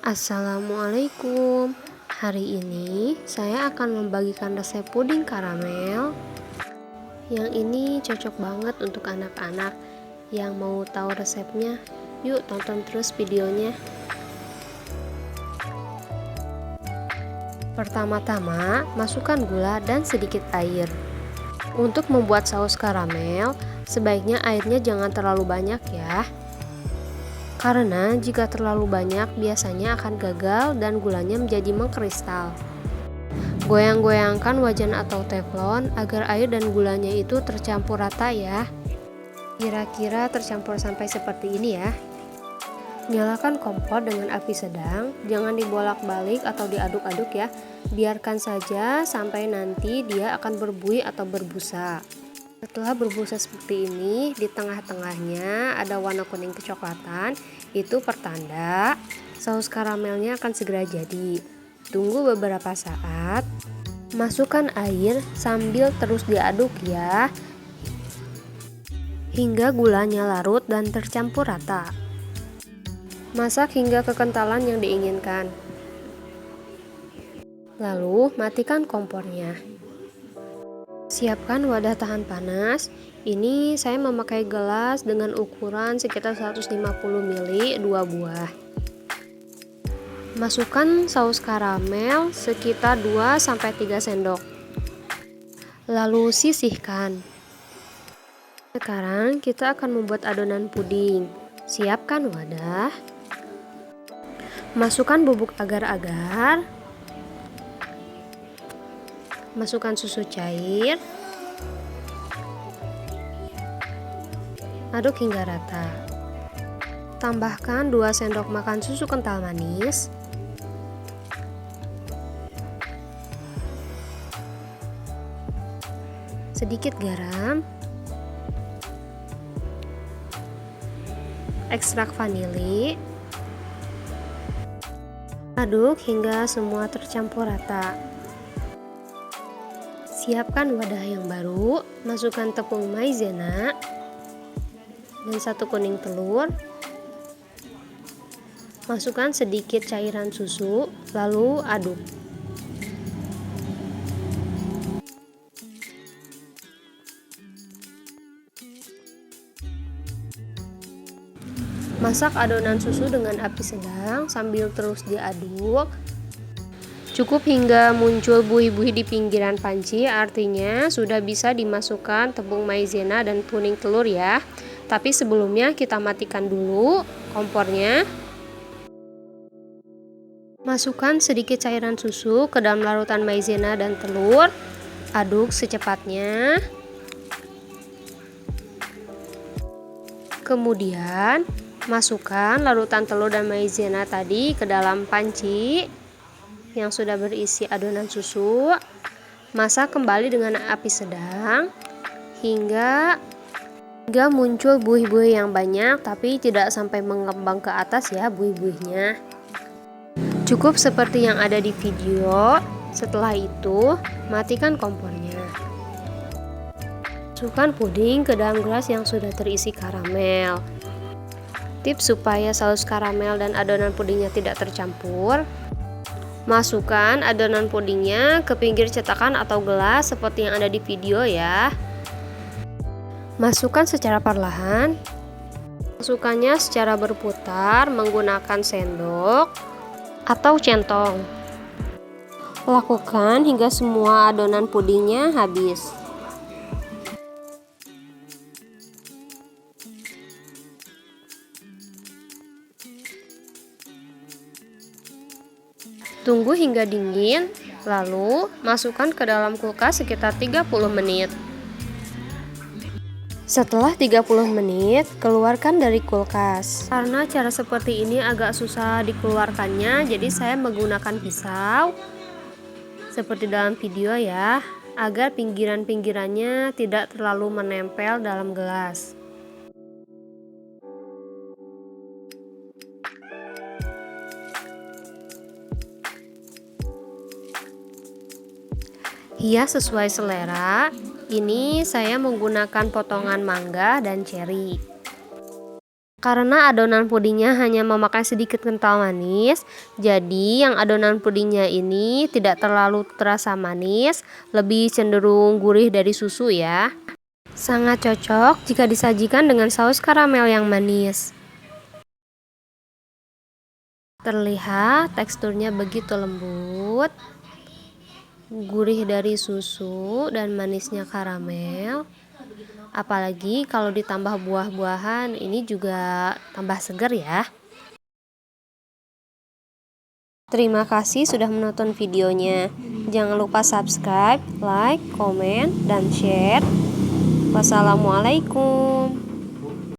Assalamualaikum. Hari ini saya akan membagikan resep puding karamel. Yang ini cocok banget untuk anak-anak. Yang mau tahu resepnya, yuk tonton terus videonya. Pertama-tama, masukkan gula dan sedikit air. Untuk membuat saus karamel, sebaiknya airnya jangan terlalu banyak ya. Karena jika terlalu banyak biasanya akan gagal dan gulanya menjadi mengkristal. Goyang-goyangkan wajan atau teflon agar air dan gulanya itu tercampur rata ya. Kira-kira tercampur sampai seperti ini ya. Nyalakan kompor dengan api sedang, jangan dibolak-balik atau diaduk-aduk ya. Biarkan saja sampai nanti dia akan berbuih atau berbusa. Setelah berbusa seperti ini, di tengah-tengahnya ada warna kuning kecoklatan, itu pertanda saus karamelnya akan segera jadi. Tunggu beberapa saat, masukkan air sambil terus diaduk ya, hingga gulanya larut dan tercampur rata. Masak hingga kekentalan yang diinginkan. Lalu matikan kompornya. Siapkan wadah tahan panas. Ini saya memakai gelas dengan ukuran sekitar 150 ml 2 buah. Masukkan saus karamel sekitar 2-3 sendok. Lalu sisihkan. Sekarang kita akan membuat adonan puding. Siapkan wadah. Masukkan bubuk agar-agar. Masukkan susu cair, aduk hingga rata. Tambahkan 2 sendok makan susu kental manis, sedikit garam, ekstrak vanili. Aduk hingga semua tercampur rata. Siapkan wadah yang baru, masukkan tepung maizena dan 1 kuning telur. Masukkan sedikit cairan susu, lalu aduk. Masak adonan susu dengan api sedang sambil terus diaduk. Cukup hingga muncul buih-buih di pinggiran panci, artinya sudah bisa dimasukkan tepung maizena dan kuning telur ya. Tapi sebelumnya kita matikan dulu kompornya. Masukkan sedikit cairan susu ke dalam larutan maizena dan telur. Aduk secepatnya. Kemudian masukkan larutan telur dan maizena tadi ke dalam panci yang sudah berisi adonan susu. Masak kembali dengan api sedang hingga muncul buih-buih yang banyak, tapi tidak sampai mengembang ke atas ya buih-buihnya. Cukup seperti yang ada di video. Setelah itu matikan kompornya. Masukkan puding ke dalam gelas yang sudah terisi karamel. Tips supaya saus karamel dan adonan pudingnya tidak tercampur: masukkan adonan pudingnya ke pinggir cetakan atau gelas seperti yang ada di video ya. Masukkan secara perlahan. Masukkannya secara berputar menggunakan sendok atau centong. Lakukan hingga semua adonan pudingnya habis. Tunggu hingga dingin, lalu masukkan ke dalam kulkas sekitar 30 menit. Setelah 30 menit, keluarkan dari kulkas. Karena cara seperti ini agak susah dikeluarkannya, jadi saya menggunakan pisau seperti dalam video ya, agar pinggiran-pinggirannya tidak terlalu menempel dalam gelas. Hias sesuai selera. Ini saya menggunakan potongan mangga dan ceri. Karena adonan pudingnya hanya memakai sedikit kental manis, jadi yang adonan pudingnya ini tidak terlalu terasa manis, lebih cenderung gurih dari susu ya. Sangat cocok jika disajikan dengan saus karamel yang manis. Terlihat teksturnya begitu lembut, gurih dari susu dan manisnya karamel. Apalagi kalau ditambah buah-buahan, ini juga tambah segar ya. Terima kasih sudah menonton videonya. Jangan lupa subscribe, like, komen, dan share. Wassalamualaikum.